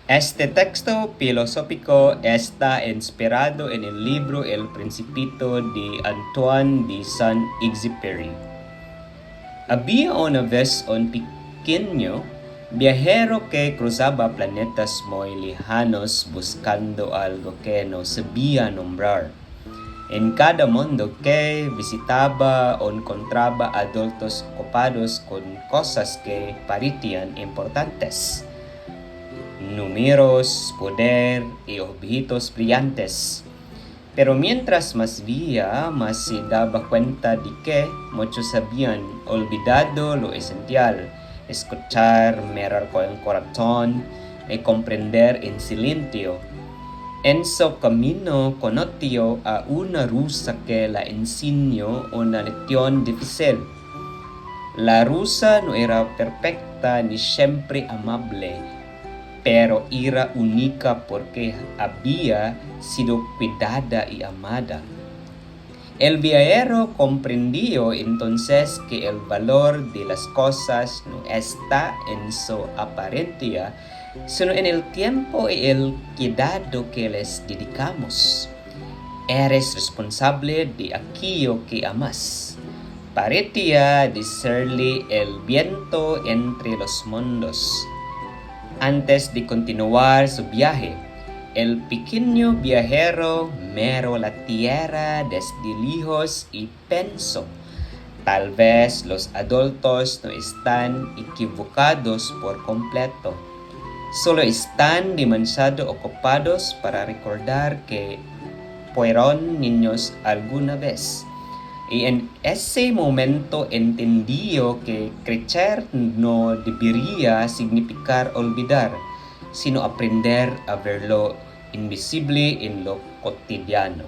Este texto filosófico está inspirado en el libro El Principito de Antoine de Saint-Exupéry. Había una vez un pequeño viajero que cruzaba planetas muy lejanos buscando algo que no sabía nombrar. En cada mundo que visitaba encontraba adultos ocupados con cosas que parecían importantes. Números, poder y objetos brillantes. Pero mientras más veía, más se daba cuenta de que muchos habían olvidado lo esencial: escuchar, mirar con el corazón y comprender en silencio. En su camino conoció a una rusa que le enseñó una lección difícil. La rusa no era perfecta ni siempre amable, pero era única porque había sido cuidada y amada. El viajero comprendió entonces que el valor de las cosas no está en su apariencia, sino en el tiempo y el cuidado que les dedicamos. Eres responsable de aquello que amas. Parecía decirle el viento entre los mundos. Antes de continuar su viaje, el pequeño viajero miró la tierra desde lejos y pensó: tal vez los adultos no están equivocados por completo. Solo están demasiado ocupados para recordar que fueron niños alguna vez. Y en ese momento entendió que crecer no debería significar olvidar, sino aprender a ver lo invisible en lo cotidiano.